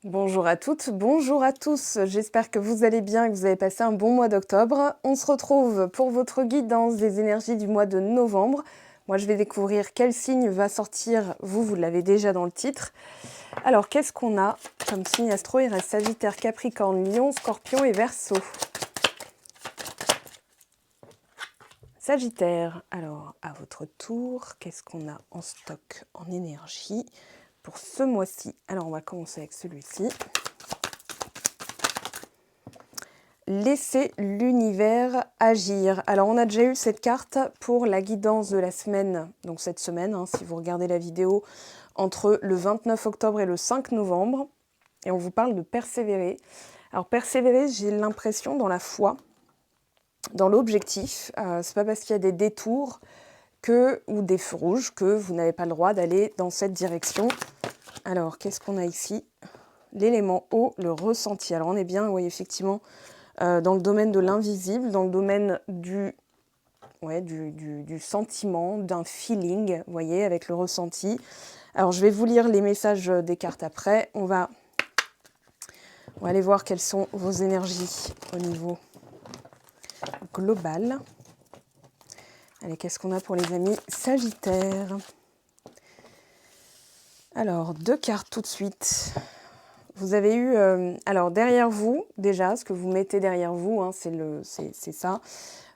Bonjour à toutes, bonjour à tous, j'espère que vous allez bien et que vous avez passé un bon mois d'octobre. On se retrouve pour votre guidance des énergies du mois de novembre. Moi, je vais découvrir quel signe va sortir, vous l'avez déjà dans le titre. Alors, qu'est-ce qu'on a comme signe astro? Il reste Sagittaire, Capricorne, Lion, Scorpion et Verseau. Sagittaire, alors à votre tour, qu'est-ce qu'on a en stock en énergie pour ce mois-ci? Alors, on va commencer avec celui-ci. Laissez l'univers agir. Alors, on a déjà eu cette carte pour la guidance de la semaine, donc cette semaine, si vous regardez la vidéo, entre le 29 octobre et le 5 novembre. Et on vous parle de persévérer. Alors, persévérer, j'ai l'impression dans la foi, dans l'objectif. C'est pas parce qu'il y a des détours ou des feux rouges que vous n'avez pas le droit d'aller dans cette direction. Alors, qu'est-ce qu'on a ici? L'élément eau, le ressenti. Alors, on est bien, oui, effectivement, dans le domaine de l'invisible, dans le domaine du sentiment, d'un feeling, vous voyez, avec le ressenti. Alors, je vais vous lire les messages des cartes après. On va aller voir quelles sont vos énergies au niveau global. Allez, qu'est-ce qu'on a pour les amis Sagittaires? Alors, 2 cartes tout de suite. Vous avez eu, alors derrière vous, déjà, ce que vous mettez derrière vous, c'est ça.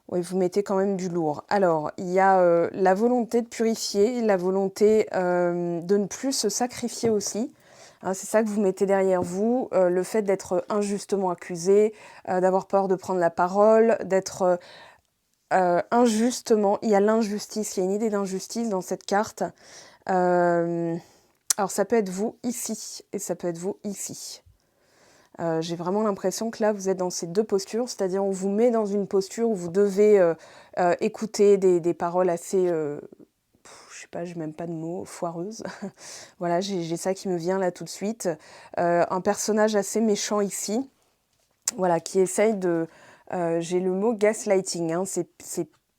Oui, vous mettez quand même du lourd. Alors, il y a la volonté de purifier, la volonté de ne plus se sacrifier aussi. C'est ça que vous mettez derrière vous, le fait d'être injustement accusé, d'avoir peur de prendre la parole, d'être injustement... Il y a l'injustice, il y a une idée d'injustice dans cette carte. Alors, ça peut être vous ici et ça peut être vous ici. J'ai vraiment l'impression que là, vous êtes dans ces deux postures, c'est-à-dire on vous met dans une posture où vous devez écouter des paroles assez, je sais pas, j'ai même pas de mots, foireuses. Voilà, j'ai ça qui me vient là tout de suite. Un personnage assez méchant ici, voilà, qui essaye de... j'ai le mot gaslighting,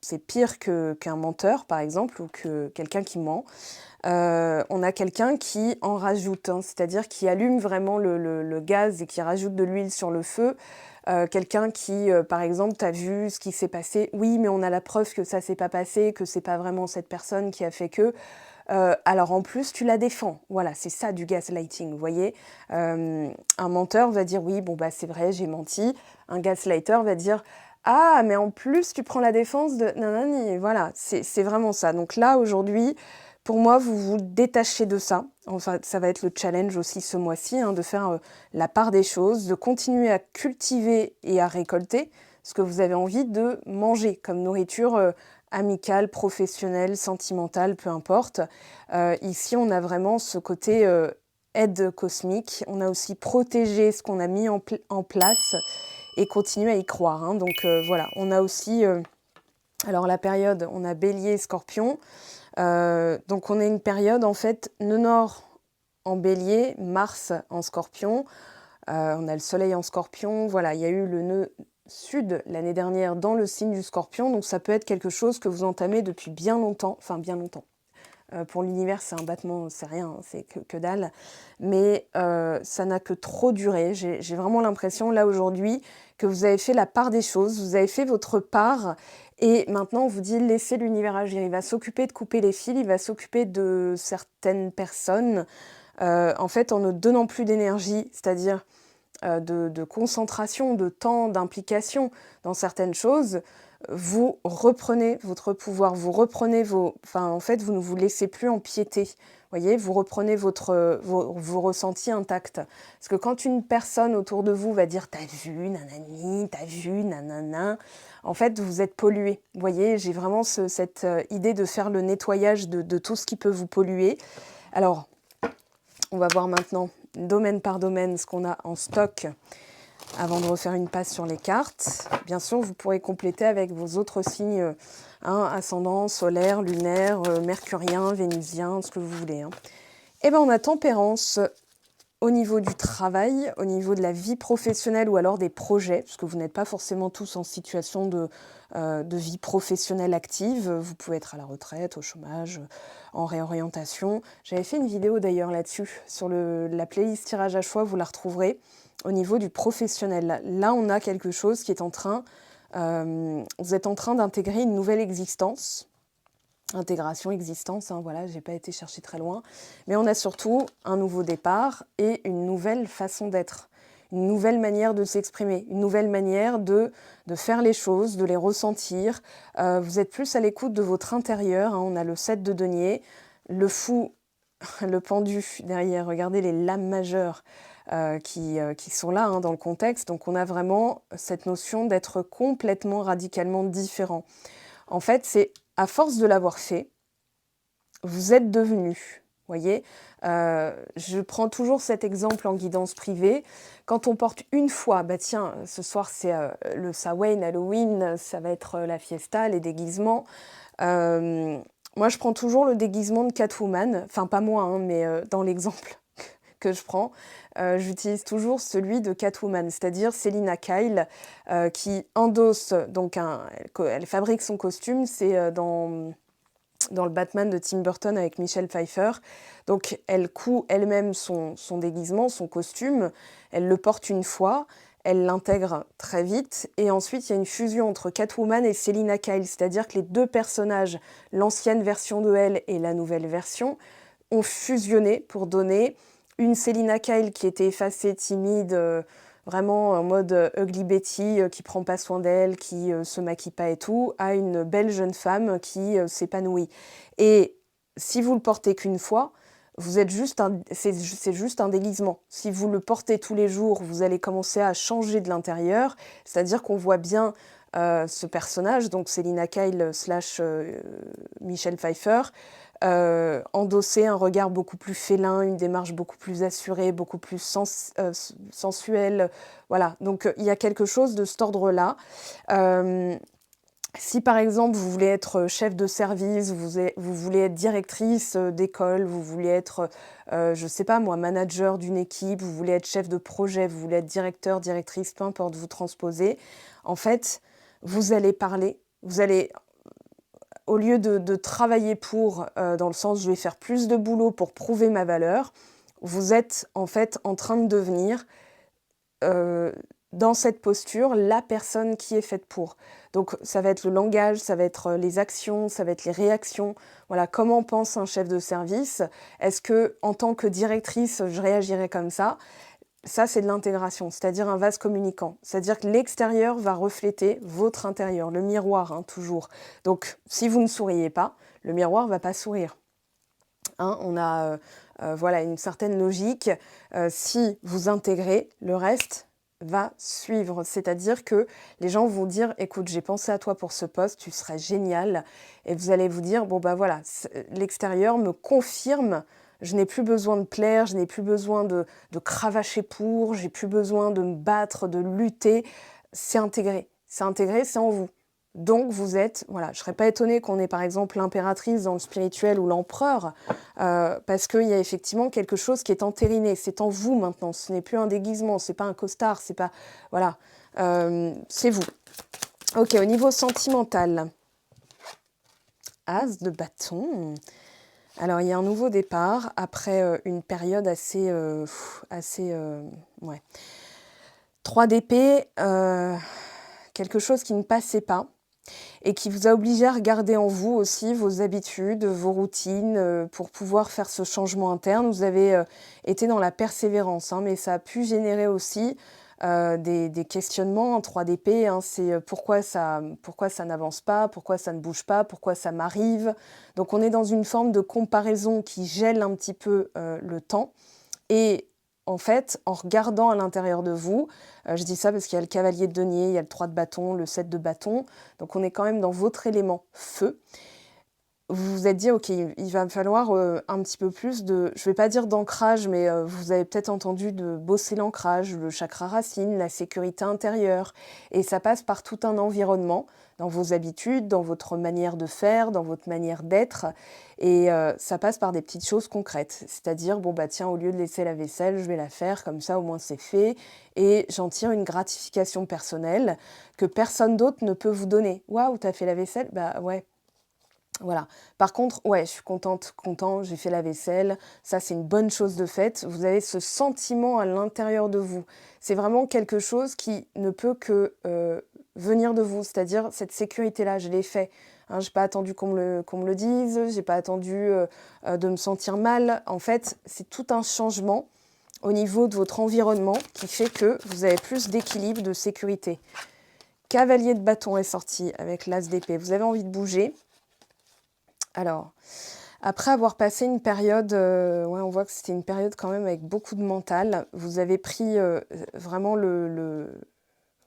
c'est pire qu'un menteur, par exemple, ou que quelqu'un qui ment. On a quelqu'un qui en rajoute, c'est-à-dire qui allume vraiment le gaz et qui rajoute de l'huile sur le feu. Quelqu'un qui, par exemple, t'as vu ce qui s'est passé, oui, mais on a la preuve que ça s'est pas passé, que c'est pas vraiment cette personne qui a fait que. Alors en plus, tu la défends. Voilà, c'est ça du gaslighting, vous voyez. Un menteur va dire, oui, bon, bah c'est vrai, j'ai menti. Un gaslighter va dire, ah, mais en plus, tu prends la défense de nanani. Voilà, c'est vraiment ça. Donc là, aujourd'hui, pour moi, vous vous détachez de ça. Enfin, ça va être le challenge aussi ce mois-ci, de faire la part des choses, de continuer à cultiver et à récolter ce que vous avez envie de manger comme nourriture amicale, professionnelle, sentimentale, peu importe. Ici, on a vraiment ce côté aide cosmique. On a aussi protégé ce qu'on a mis en place et continuer à y croire. Donc voilà, on a aussi... alors la période, on a Bélier, Scorpion. Donc on a une période en fait nœud nord en Bélier, Mars en Scorpion, on a le Soleil en Scorpion, voilà, il y a eu le nœud sud l'année dernière dans le signe du Scorpion, donc ça peut être quelque chose que vous entamez depuis bien longtemps, enfin bien longtemps. Pour l'univers, c'est un battement, c'est rien, c'est que dalle. Mais ça n'a que trop duré. J'ai vraiment l'impression, là, aujourd'hui, que vous avez fait la part des choses, vous avez fait votre part, et maintenant, on vous dit, laissez l'univers agir. Il va s'occuper de couper les fils, il va s'occuper de certaines personnes, en fait, en ne donnant plus d'énergie, c'est-à-dire de concentration, de temps, d'implication dans certaines choses. Vous reprenez votre pouvoir, vous reprenez en fait, vous ne vous laissez plus empiéter. Voyez, vous reprenez vos ressentis intacts. Parce que quand une personne autour de vous va dire « t'as vu, nanani, t'as vu, nanana », en fait, vous êtes pollué. Vous voyez, j'ai vraiment cette idée de faire le nettoyage de tout ce qui peut vous polluer. Alors, on va voir maintenant, domaine par domaine, ce qu'on a en stock avant de refaire une passe sur les cartes. Bien sûr, vous pourrez compléter avec vos autres signes, ascendant, solaire, lunaire, mercurien, vénusien, ce que vous voulez. Et bien, on a Tempérance. au niveau du travail, au niveau de la vie professionnelle ou alors des projets, parce que vous n'êtes pas forcément tous en situation de vie professionnelle active. Vous pouvez être à la retraite, au chômage, en réorientation. J'avais fait une vidéo d'ailleurs là-dessus, sur la playlist tirage à choix, vous la retrouverez. Au niveau du professionnel, là on a quelque chose qui est vous êtes en train d'intégrer une nouvelle existence. Intégration, existence, hein, voilà, j'ai pas été chercher très loin. Mais on a surtout un nouveau départ et une nouvelle façon d'être, une nouvelle manière de s'exprimer, une nouvelle manière de faire les choses, de les ressentir. Vous êtes plus à l'écoute de votre intérieur, hein, on a le 7 de denier, le fou, le pendu derrière, regardez les lames majeures qui sont là hein, dans le contexte. Donc on a vraiment cette notion d'être complètement, radicalement différent. En fait, c'est à force de l'avoir fait, vous êtes devenu. Voyez, je prends toujours cet exemple en guidance privée. Quand on porte une fois, bah tiens, ce soir c'est le Samhain, Halloween, ça va être la fiesta, les déguisements. Moi, je prends toujours le déguisement de Catwoman. Enfin, pas moi, hein, mais dans l'exemple que je prends, j'utilise toujours celui de Catwoman, c'est-à-dire Selina Kyle, qui endosse, donc elle fabrique son costume, c'est dans le Batman de Tim Burton avec Michelle Pfeiffer. Donc elle coud elle-même son déguisement, son costume, elle le porte une fois, elle l'intègre très vite, et ensuite il y a une fusion entre Catwoman et Selina Kyle, c'est-à-dire que les deux personnages, l'ancienne version de elle et la nouvelle version, ont fusionné pour donner une Selina Kyle qui était effacée, timide, vraiment en mode Ugly Betty, qui prend pas soin d'elle, qui se maquille pas et tout, à une belle jeune femme qui s'épanouit. Et si vous le portez qu'une fois, c'est juste un déguisement. Si vous le portez tous les jours, vous allez commencer à changer de l'intérieur, c'est-à-dire qu'on voit bien ce personnage, donc Selina Kyle / Michelle Pfeiffer, endosser un regard beaucoup plus félin, une démarche beaucoup plus assurée, beaucoup plus sensuelle. Voilà, donc il y a quelque chose de cet ordre-là. Si par exemple vous voulez être chef de service, vous voulez être directrice d'école, vous voulez être, je sais pas moi, manager d'une équipe, vous voulez être chef de projet, vous voulez être directeur, directrice, peu importe, vous transposez, en fait, vous allez parler, vous allez au lieu de travailler pour, dans le sens je vais faire plus de boulot pour prouver ma valeur, vous êtes en fait en train de devenir, dans cette posture, la personne qui est faite pour. Donc ça va être le langage, ça va être les actions, ça va être les réactions. Voilà, comment pense un chef de service? Est-ce que en tant que directrice, je réagirais comme ça? Ça, c'est de l'intégration, c'est-à-dire un vase communicant. C'est-à-dire que l'extérieur va refléter votre intérieur, le miroir, hein, toujours. Donc, si vous ne souriez pas, le miroir ne va pas sourire. Hein, on a voilà, une certaine logique. Si vous intégrez, le reste va suivre. C'est-à-dire que les gens vont dire « Écoute, j'ai pensé à toi pour ce poste, tu serais génial. » Et vous allez vous dire « Bon, bah voilà, l'extérieur me confirme. Je n'ai plus besoin de plaire, je n'ai plus besoin de cravacher pour, j'ai plus besoin de me battre, de lutter. » C'est intégré, c'est en vous. Donc vous êtes, voilà, je ne serais pas étonnée qu'on ait par exemple l'impératrice dans le spirituel ou l'empereur, parce qu'il y a effectivement quelque chose qui est entériné, c'est en vous maintenant, ce n'est plus un déguisement, c'est pas un costard, c'est pas, voilà, c'est vous. Ok, au niveau sentimental, As de bâton. Alors il y a un nouveau départ après une période assez, ouais. 3 d'épée, quelque chose qui ne passait pas et qui vous a obligé à regarder en vous aussi vos habitudes, vos routines, pour pouvoir faire ce changement interne. Vous avez été dans la persévérance, hein, mais ça a pu générer aussi des questionnements en 3 d'épée. Hein, c'est pourquoi ça n'avance pas, pourquoi ça ne bouge pas, pourquoi ça m'arrive. Donc on est dans une forme de comparaison qui gèle un petit peu le temps. Et en fait, en regardant à l'intérieur de vous, je dis ça parce qu'il y a le cavalier de denier, il y a le 3 de bâton, le 7 de bâton, donc on est quand même dans votre élément feu. Vous vous êtes dit, ok, il va me falloir un petit peu plus de, je ne vais pas dire d'ancrage, mais vous avez peut-être entendu de bosser l'ancrage, le chakra racine, la sécurité intérieure, et ça passe par tout un environnement. dans vos habitudes, dans votre manière de faire, dans votre manière d'être. Et ça passe par des petites choses concrètes. C'est-à-dire, bon, bah tiens, au lieu de laisser la vaisselle, je vais la faire, comme ça, au moins c'est fait. Et j'en tire une gratification personnelle que personne d'autre ne peut vous donner. Waouh, t'as fait la vaisselle? Bah ouais. Voilà. Par contre, ouais, je suis content, j'ai fait la vaisselle. Ça, c'est une bonne chose de faite. Vous avez ce sentiment à l'intérieur de vous. C'est vraiment quelque chose qui ne peut que venir de vous. C'est-à-dire, cette sécurité-là, je l'ai fait. Hein, je n'ai pas attendu qu'on me le dise, je n'ai pas attendu de me sentir mal. En fait, c'est tout un changement au niveau de votre environnement qui fait que vous avez plus d'équilibre, de sécurité. Cavalier de bâton est sorti avec l'as d'épée. Vous avez envie de bouger. Alors, après avoir passé une période, ouais, on voit que c'était une période quand même avec beaucoup de mental, vous avez pris vraiment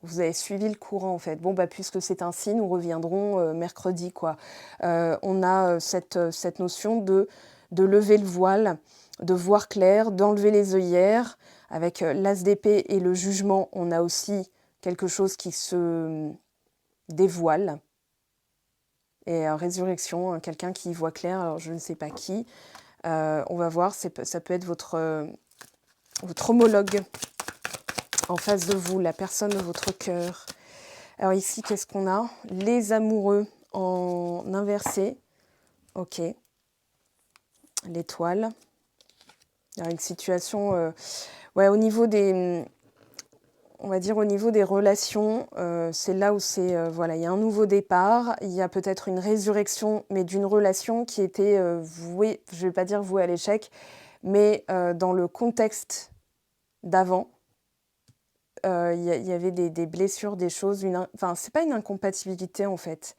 vous avez suivi le courant en fait. Bon, bah, puisque c'est ainsi, nous reviendrons mercredi, quoi. On a cette notion de lever le voile, de voir clair, d'enlever les œillères. Avec l'as d'épée et le jugement, on a aussi quelque chose qui se dévoile. Et résurrection, quelqu'un qui y voit clair, alors je ne sais pas qui. On va voir, ça peut être votre homologue en face de vous, la personne de votre cœur. Alors ici, qu'est-ce qu'on a? Les amoureux en inversé. Ok. L'étoile. Alors une situation, ouais, au niveau des... On va dire au niveau des relations, c'est là où voilà, il y a un nouveau départ, il y a peut-être une résurrection, mais d'une relation qui était vouée, je ne vais pas dire vouée à l'échec, mais dans le contexte d'avant, il y avait des blessures, des choses, enfin, c'est pas une incompatibilité en fait,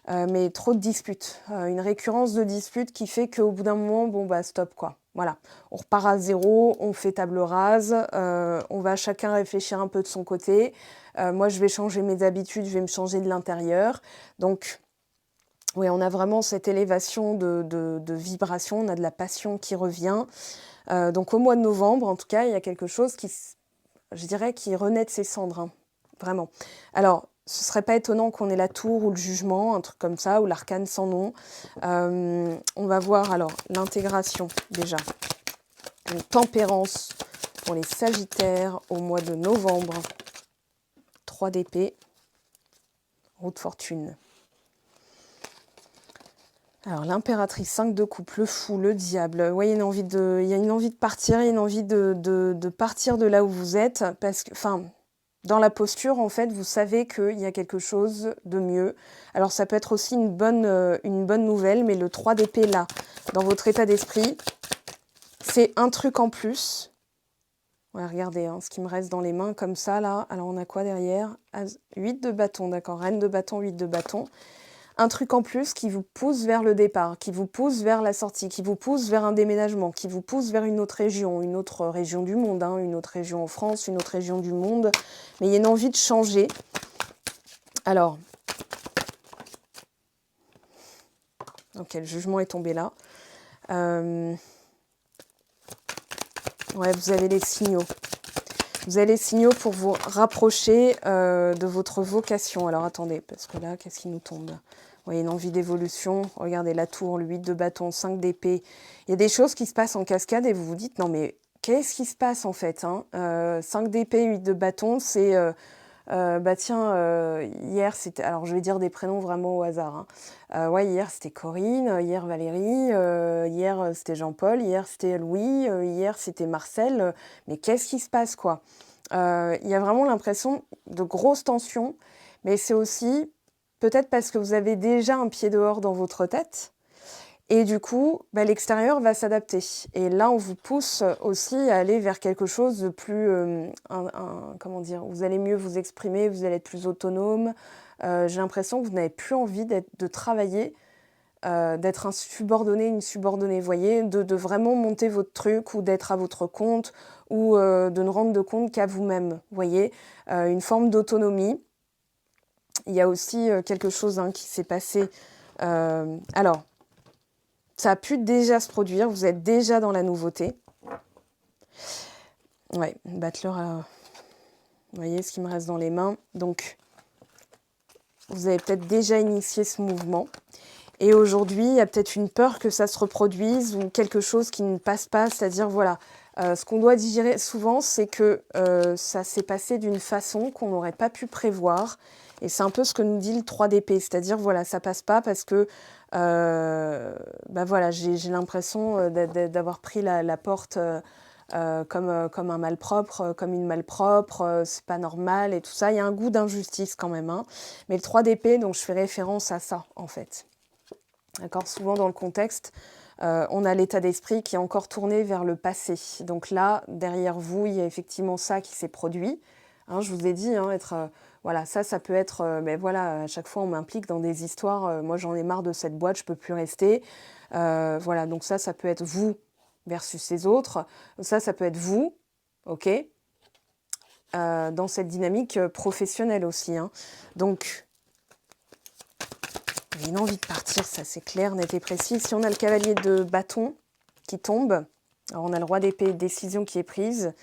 mais trop de disputes, une récurrence de disputes qui fait qu'au bout d'un moment, bon bah stop quoi. Voilà, on repart à zéro, on fait table rase, on va chacun réfléchir un peu de son côté. Moi, je vais changer mes habitudes, je vais me changer de l'intérieur. Donc, oui, on a vraiment cette élévation de vibration, on a de la passion qui revient. Donc, au mois de novembre, en tout cas, il y a quelque chose qui, je dirais, qui renaît de ses cendres, hein, vraiment. Alors, ce ne serait pas étonnant qu'on ait la tour ou le jugement, un truc comme ça, ou l'arcane sans nom. On va voir alors l'intégration déjà. Une tempérance pour les sagittaires au mois de novembre. 3 d'épée. Roue de fortune. Alors l'impératrice, 5 de coupe, le fou, le diable. Ouais, il y a une envie de partir, il y a une envie de partir de là où vous êtes. Parce que, enfin... Dans la posture, en fait, vous savez qu'il y a quelque chose de mieux. Alors, ça peut être aussi une bonne nouvelle, mais le 3 d'épée, là, dans votre état d'esprit, c'est un truc en plus. Ouais, regardez, hein, ce qui me reste dans les mains, comme ça, là. Alors, on a quoi derrière? 8 de bâton, d'accord. Reine de bâton, 8 de bâton. Un truc en plus qui vous pousse vers le départ, qui vous pousse vers la sortie, qui vous pousse vers un déménagement, qui vous pousse vers une autre région du monde, hein, une autre région en France, une autre région du monde. Mais il y a une envie de changer. Alors, ok, le jugement est tombé là. Ouais, vous avez les signaux. Vous avez les signaux pour vous rapprocher de votre vocation. Alors, attendez, parce que là, qu'est-ce qui nous tombe? Vous voyez, une envie d'évolution. Regardez, la tour, le 8 de bâton, 5 d'épée. Il y a des choses qui se passent en cascade et vous vous dites, non mais qu'est-ce qui se passe en fait, hein? 5 d'épée, 8 de bâton, c'est... bah tiens, hier c'était... Alors je vais dire des prénoms vraiment au hasard. Hein. Ouais, hier c'était Corinne, hier Valérie, hier c'était Jean-Paul, hier c'était Louis, hier c'était Marcel. Mais qu'est-ce qui se passe quoi? Il y a vraiment l'impression de grosses tensions, mais c'est aussi... Peut-être parce que vous avez déjà un pied dehors dans votre tête. Et du coup, bah, l'extérieur va s'adapter. Et là, on vous pousse aussi à aller vers quelque chose de plus... comment dire? Vous allez mieux vous exprimer, vous allez être plus autonome. J'ai l'impression que vous n'avez plus envie de travailler, d'être un subordonné, une subordonnée, vous voyez, de vraiment monter votre truc ou d'être à votre compte ou de ne rendre de compte qu'à vous-même, vous voyez. Une forme d'autonomie. Il y a aussi quelque chose qui s'est passé. Alors, ça a pu déjà se produire. Vous êtes déjà dans la nouveauté. Ouais, battleur. Vous voyez ce qui me reste dans les mains. Donc, Vous avez peut-être déjà initié ce mouvement. Et aujourd'hui, il y a peut-être une peur que ça se reproduise ou quelque chose qui ne passe pas. C'est-à-dire, voilà, ce qu'on doit digérer souvent, c'est que ça s'est passé d'une façon qu'on n'aurait pas pu prévoir. Et c'est un peu ce que nous dit le 3 d'épée. C'est-à-dire, voilà, ça passe pas parce que voilà, j'ai l'impression d'avoir pris la porte comme un malpropre, comme une malpropre, c'est pas normal et tout ça. Il y a un goût d'injustice quand même, hein. Mais le 3 d'épée, donc je fais référence à ça, en fait. D'accord, souvent dans le contexte, on a l'état d'esprit qui est encore tourné vers le passé. Donc là, derrière vous, il y a effectivement ça qui s'est produit. Hein, je vous ai dit, hein, voilà, ça peut être, mais voilà, à chaque fois on m'implique dans des histoires, moi j'en ai marre de cette boîte, je peux plus rester. Voilà, donc ça peut être vous versus les autres. Ça peut être vous, ok, dans cette dynamique professionnelle aussi, hein. Donc, j'ai une envie de partir, ça c'est clair, net et précis. Si on a le cavalier de bâton qui tombe, alors on a le roi d'épée, décision qui est prise.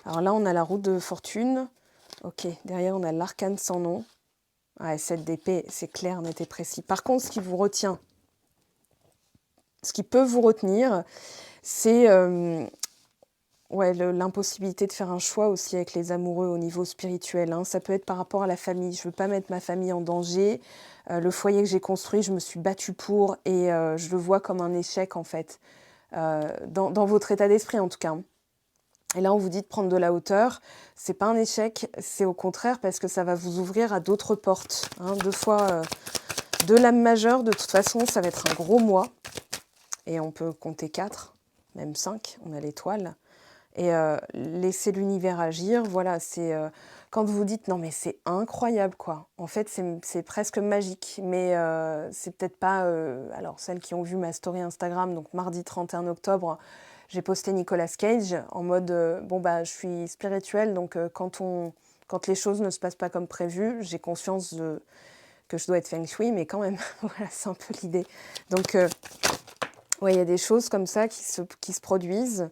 Alors là, on a la roue de fortune. Ok, derrière, on a l'arcane sans nom. Ouais, 7 d'épée, c'est clair, net et précis. Par contre, ce qui vous retient, ce qui peut vous retenir, c'est l'impossibilité de faire un choix aussi avec les amoureux au niveau spirituel, hein. Ça peut être par rapport à la famille. Je ne veux pas mettre ma famille en danger. Le foyer que j'ai construit, je me suis battue pour et je le vois comme un échec en fait, dans votre état d'esprit en tout cas. Et là, on vous dit de prendre de la hauteur. C'est pas un échec, c'est au contraire parce que ça va vous ouvrir à d'autres portes, hein. 2 fois de l'âme majeure, de toute façon, ça va être un gros mois. Et on peut compter 4, même 5, on a l'étoile. Et laisser l'univers agir, voilà, c'est quand vous dites non mais c'est incroyable quoi. En fait c'est presque magique, mais c'est peut-être pas. Alors celles qui ont vu ma story Instagram, donc mardi 31 octobre, j'ai posté Nicolas Cage en mode bon bah je suis spirituelle, donc quand les choses ne se passent pas comme prévu, j'ai conscience que je dois être feng shui, mais quand même voilà c'est un peu l'idée. Donc ouais il y a des choses comme ça qui se produisent.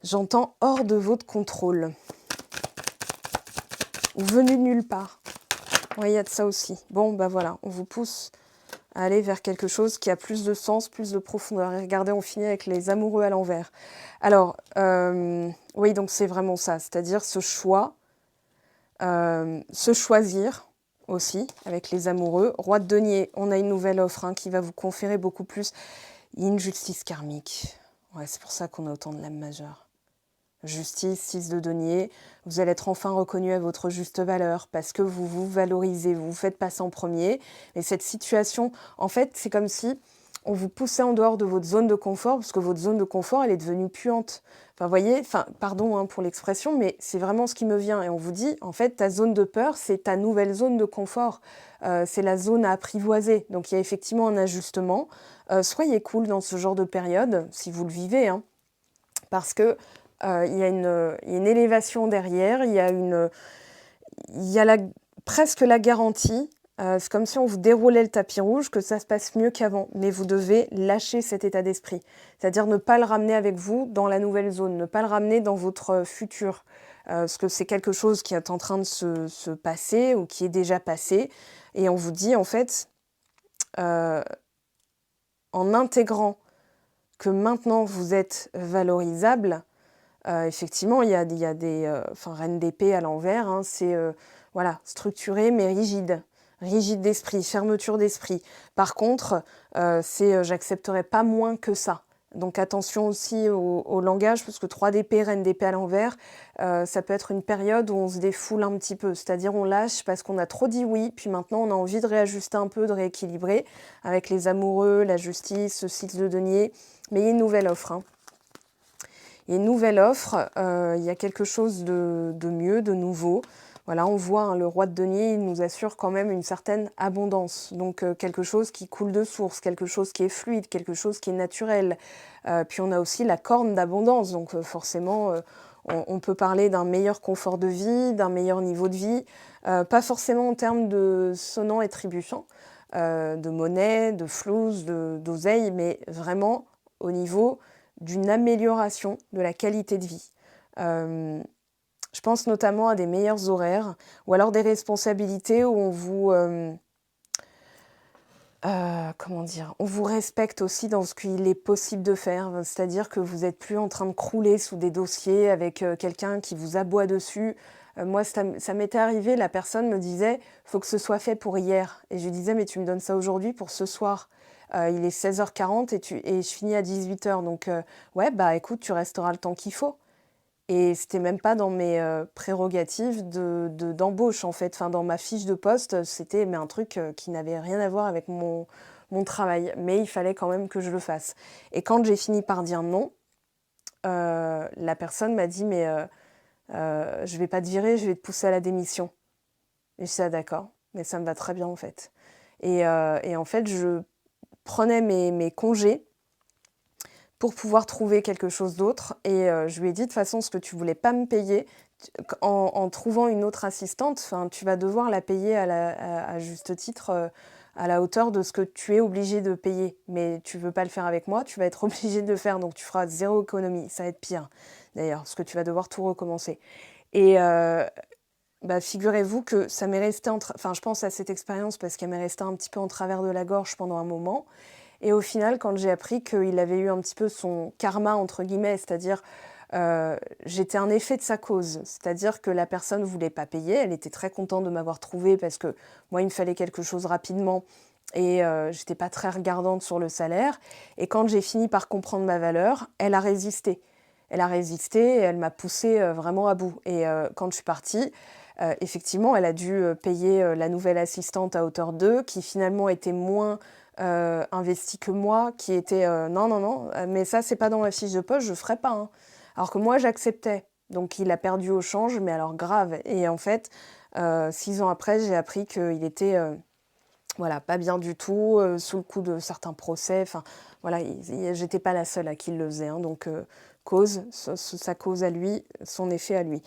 J'entends hors de votre contrôle. Ou venu de nulle part. Oui, il y a de ça aussi. Bon, bah voilà, on vous pousse à aller vers quelque chose qui a plus de sens, plus de profondeur. Et regardez, on finit avec les amoureux à l'envers. Alors, oui, donc c'est vraiment ça. C'est-à-dire ce choix, se choisir aussi avec les amoureux. Roi de denier, on a une nouvelle offre hein, qui va vous conférer beaucoup plus. Il y a une justice karmique. Ouais, c'est pour ça qu'on a autant de l'âme majeure. Justice, 6 de denier, vous allez être enfin reconnu à votre juste valeur parce que vous vous valorisez, vous vous faites passer en premier. Et cette situation, en fait, c'est comme si on vous poussait en dehors de votre zone de confort parce que votre zone de confort, elle est devenue puante. Enfin, vous voyez, pardon hein, pour l'expression, mais c'est vraiment ce qui me vient. Et on vous dit, en fait, ta zone de peur, c'est ta nouvelle zone de confort. C'est la zone à apprivoiser. Donc, il y a effectivement un ajustement. Soyez cool dans ce genre de période, si vous le vivez, hein, parce que il y a une élévation derrière, il y a presque la garantie, c'est comme si on vous déroulait le tapis rouge, que ça se passe mieux qu'avant. Mais vous devez lâcher cet état d'esprit. C'est-à-dire ne pas le ramener avec vous dans la nouvelle zone, ne pas le ramener dans votre futur. Parce que c'est quelque chose qui est en train de se passer ou qui est déjà passé. Et on vous dit, en fait, en intégrant que maintenant vous êtes valorisable, effectivement, il y a des reine d'épée à l'envers, hein, c'est voilà, structuré mais rigide. Rigide d'esprit, fermeture d'esprit. Par contre, c'est j'accepterai pas moins que ça. Donc attention aussi au langage, parce que 3 d'épée, reine d'épée à l'envers, ça peut être une période où on se défoule un petit peu. C'est-à-dire on lâche parce qu'on a trop dit oui, puis maintenant on a envie de réajuster un peu, de rééquilibrer, avec les amoureux, la justice, le cycle de denier. Mais il y a une nouvelle offre, hein. Il y a une nouvelle offre, il y a quelque chose de mieux, de nouveau. Voilà, on voit hein, le roi de denier, il nous assure quand même une certaine abondance. Donc quelque chose qui coule de source, quelque chose qui est fluide, quelque chose qui est naturel. Puis on a aussi la corne d'abondance. Donc forcément, on peut parler d'un meilleur confort de vie, d'un meilleur niveau de vie. Pas forcément en termes de sonnant et trébuchant, de monnaie, de flouze, d'oseille, mais vraiment au niveau d'une amélioration de la qualité de vie. Je pense notamment à des meilleurs horaires ou alors des responsabilités où on vous... comment dire? On vous respecte aussi dans ce qu'il est possible de faire. C'est-à-dire que vous n'êtes plus en train de crouler sous des dossiers avec quelqu'un qui vous aboie dessus. Moi, ça m'était arrivé, la personne me disait: «Faut que ce soit fait pour hier». Et je lui disais: «Mais tu me donnes ça aujourd'hui pour ce soir. Il est 16h40 et je finis à 18h. Donc ouais, bah écoute, tu resteras le temps qu'il faut». Et c'était même pas dans mes prérogatives d'embauche, en fait. Enfin, dans ma fiche de poste, c'était mais un truc qui n'avait rien à voir avec mon travail. Mais il fallait quand même que je le fasse. Et quand j'ai fini par dire non, la personne m'a dit: «Mais je vais pas te virer, je vais te pousser à la démission». Et je dis: «Ah d'accord, mais ça me va très bien en fait». Et en fait, je prenais mes congés pour pouvoir trouver quelque chose d'autre. Et je lui ai dit: «De toute façon, ce que tu voulais pas me payer, en trouvant une autre assistante, enfin, tu vas devoir la payer à juste titre, à la hauteur de ce que tu es obligé de payer. Mais tu veux pas le faire avec moi, tu vas être obligé de le faire, donc tu feras 0 économie». Ça va être pire, d'ailleurs, parce que tu vas devoir tout recommencer. Et bah, figurez-vous que ça m'est resté enfin, je pense à cette expérience parce qu'elle m'est restée un petit peu en travers de la gorge pendant un moment. Et au final, quand j'ai appris qu'il avait eu un petit peu son «karma» entre guillemets, c'est-à-dire, j'étais un effet de sa cause. C'est-à-dire que la personne ne voulait pas payer, elle était très contente de m'avoir trouvée parce que moi, il me fallait quelque chose rapidement et j'étais pas très regardante sur le salaire. Et quand j'ai fini par comprendre ma valeur, elle a résisté. Elle a résisté et elle m'a poussée, vraiment à bout. Et quand je suis partie, effectivement, elle a dû, payer, la nouvelle assistante à hauteur d'eux, qui finalement était moins investi que moi, qui était non, non, non, mais ça, c'est pas dans ma fiche de poste, je ferai pas, hein. Alors que moi, j'acceptais. Donc, il a perdu au change, mais alors grave. Et en fait, 6 ans après, j'ai appris qu'il était voilà, pas bien du tout, sous le coup de certains procès. Enfin, voilà, j'étais pas la seule à qui il le faisait, hein. Donc, cause, sa cause à lui, son effet à lui.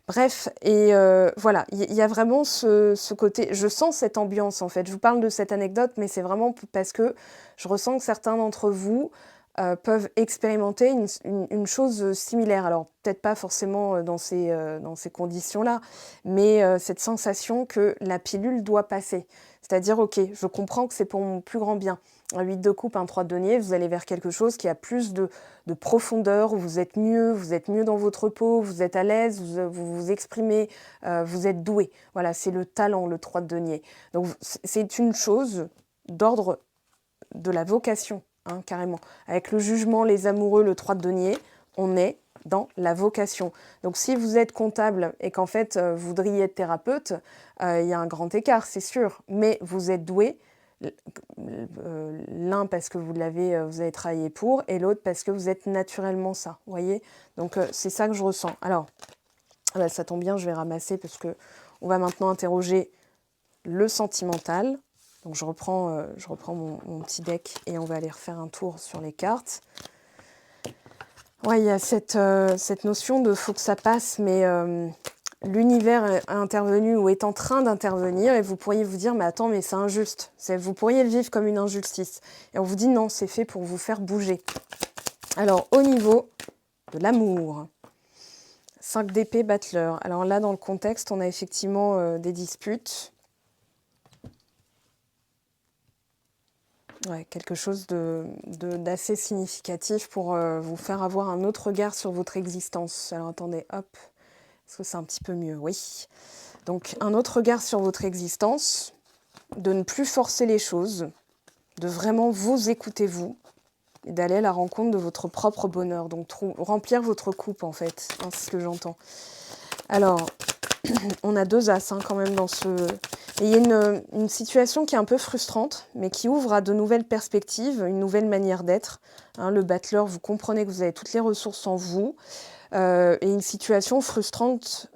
Bref, et voilà, il y a vraiment ce côté... Je sens cette ambiance, en fait. Je vous parle de cette anecdote, mais c'est vraiment parce que je ressens que certains d'entre vous peuvent expérimenter une chose similaire. Alors, peut-être pas forcément dans ces conditions-là, mais cette sensation que la pilule doit passer. C'est-à-dire, OK, je comprends que c'est pour mon plus grand bien. Un 8 de coupe, un 3 de denier, vous allez vers quelque chose qui a plus de profondeur, où vous êtes mieux dans votre peau, vous êtes à l'aise, vous vous exprimez, vous êtes doué. Voilà, c'est le talent, le 3 de denier. Donc, c'est une chose d'ordre de la vocation, hein, carrément. Avec le jugement, les amoureux, le 3 de denier, on est dans la vocation. Donc si vous êtes comptable et qu'en fait vous voudriez être thérapeute, il y a un grand écart, c'est sûr. Mais vous êtes doué, l'un parce que vous avez travaillé pour, et l'autre parce que vous êtes naturellement ça, vous voyez. Donc c'est ça que je ressens. Alors, bah, ça tombe bien, je vais ramasser parce que on va maintenant interroger le sentimental. Donc je reprends mon petit deck et on va aller refaire un tour sur les cartes. Ouais, il y a cette notion de faut que ça passe, mais l'univers est intervenu ou est en train d'intervenir et vous pourriez vous dire, mais attends, mais c'est injuste. Vous pourriez le vivre comme une injustice. Et on vous dit non, c'est fait pour vous faire bouger. Alors, au niveau de l'amour, 5 d'épée, battleur. Alors là, dans le contexte, on a effectivement des disputes. Ouais, quelque chose d'assez significatif pour vous faire avoir un autre regard sur votre existence. Alors attendez, hop, est-ce que c'est un petit peu mieux? Oui. Donc un autre regard sur votre existence, de ne plus forcer les choses, de vraiment vous écouter vous, et d'aller à la rencontre de votre propre bonheur. Donc remplir votre coupe en fait, hein, c'est ce que j'entends. Alors, on a 2 as hein, quand même dans ce... Et il y a une situation qui est un peu frustrante, mais qui ouvre à de nouvelles perspectives, une nouvelle manière d'être. Hein, le battleur, vous comprenez que vous avez toutes les ressources en vous. Et une situation frustrante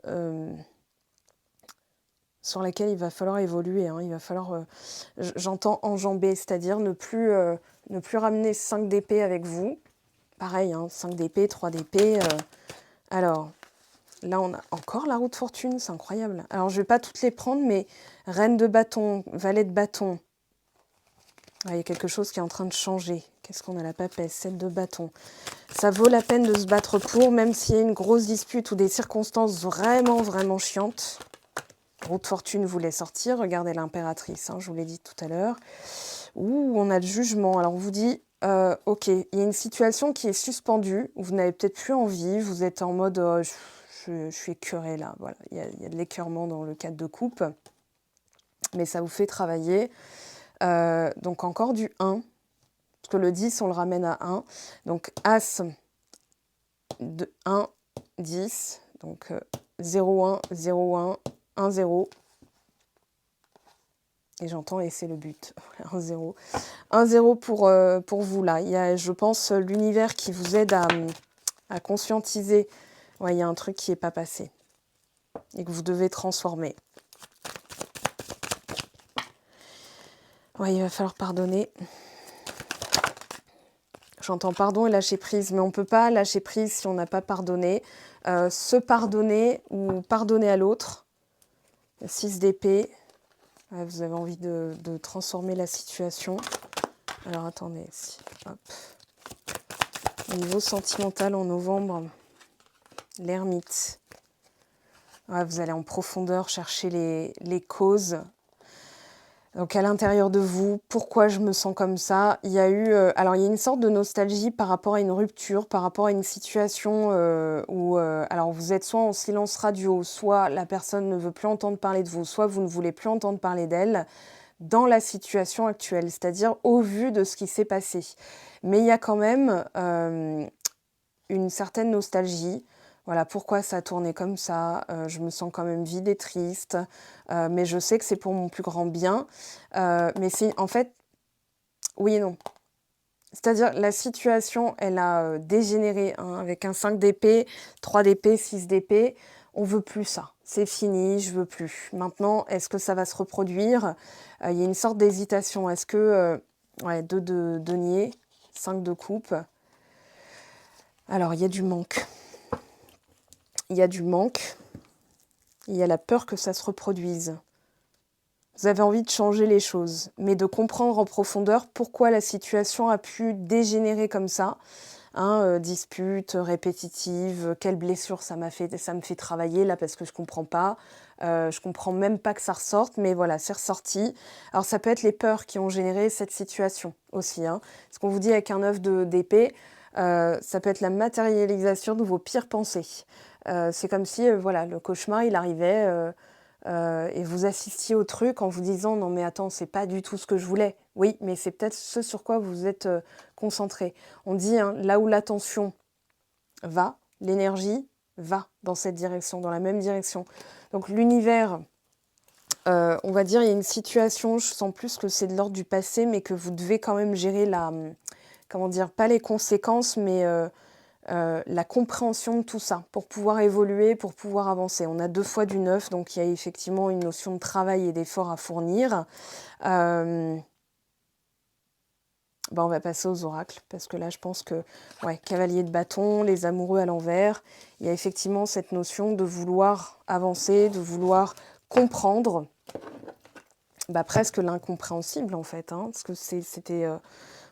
sur laquelle il va falloir évoluer. Hein, il va falloir, j'entends enjamber, c'est-à-dire ne plus ramener 5 d'épée avec vous. Pareil, hein, 5 d'épée, 3 d'épée. Alors... Là, on a encore la roue de fortune, c'est incroyable. Alors, je ne vais pas toutes les prendre, mais reine de bâton, valet de bâton, Il y a quelque chose qui est en train de changer. Qu'est-ce qu'on a la papesse? 7 de bâton. Ça vaut la peine de se battre pour, même s'il y a une grosse dispute ou des circonstances vraiment, vraiment chiantes. Roue de fortune voulait sortir. Regardez l'impératrice, hein, je vous l'ai dit tout à l'heure. Ouh, on a le jugement. Alors on vous dit, ok, il y a une situation qui est suspendue, où vous n'avez peut-être plus envie, vous êtes en mode, je suis écœurée là. Voilà. Il y a de l'écœurement dans le cadre de coupe, mais ça vous fait travailler. Donc encore du 1, parce que le 10, on le ramène à 1. Donc As de 1, 10, donc 0, 1, 0, 1, 1, 0. Et j'entends, et c'est le but, 1, 0. 1, 0 pour vous, là. Il y a, je pense, l'univers qui vous aide à conscientiser. Ouais, il y a un truc qui n'est pas passé et que vous devez transformer. Ouais, il va falloir pardonner. J'entends pardon et lâcher prise, mais on ne peut pas lâcher prise si on n'a pas pardonné. Se pardonner ou pardonner à l'autre. 6 d'épée. Ouais, vous avez envie de transformer la situation. Alors attendez, hop. Au niveau sentimental en novembre, l'ermite. Ouais, vous allez en profondeur chercher les causes. Donc à l'intérieur de vous, pourquoi je me sens comme ça? Il y a eu, alors il y a une sorte de nostalgie par rapport à une rupture, par rapport à une situation où, alors vous êtes soit en silence radio, soit la personne ne veut plus entendre parler de vous, soit vous ne voulez plus entendre parler d'elle dans la situation actuelle, c'est-à-dire au vu de ce qui s'est passé. Mais il y a quand même une certaine nostalgie. Voilà, pourquoi ça a tourné comme ça, je me sens quand même vide et triste, mais je sais que c'est pour mon plus grand bien. Mais c'est en fait, oui et non. C'est-à-dire la situation, elle a dégénéré, hein, avec un 5 d'épée, 3 d'épée, 6 d'épée. On veut plus ça. C'est fini, je veux plus. Maintenant, est-ce que ça va se reproduire? Il y a une sorte d'hésitation. Est-ce que... ouais, 2 de denier, 5 de coupe. Alors, il y a du manque. Il y a du manque, il y a la peur que ça se reproduise. Vous avez envie de changer les choses, mais de comprendre en profondeur pourquoi la situation a pu dégénérer comme ça. Hein, dispute répétitive, quelle blessure ça me fait travailler là parce que je comprends pas. Je comprends même pas que ça ressorte, mais voilà, c'est ressorti. Alors ça peut être les peurs qui ont généré cette situation aussi. Hein. Ce qu'on vous dit avec un œuf d'épée, ça peut être la matérialisation de vos pires pensées. C'est comme si voilà, le cauchemar, il arrivait et vous assistiez au truc en vous disant « Non mais attends, c'est pas du tout ce que je voulais. » Oui, mais c'est peut-être ce sur quoi vous êtes concentré. On dit, hein, là où l'attention va, l'énergie va dans cette direction, dans la même direction. Donc l'univers, on va dire, il y a une situation, je sens plus que c'est de l'ordre du passé, mais que vous devez quand même gérer comment dire, pas les conséquences, mais la compréhension de tout ça, pour pouvoir évoluer, pour pouvoir avancer. On a 2 fois du 9, donc il y a effectivement une notion de travail et d'effort à fournir. On va passer aux oracles, parce que là, je pense que, ouais, cavalier de bâton, les amoureux à l'envers, il y a effectivement cette notion de vouloir avancer, de vouloir comprendre, presque l'incompréhensible, en fait, hein, parce que c'était...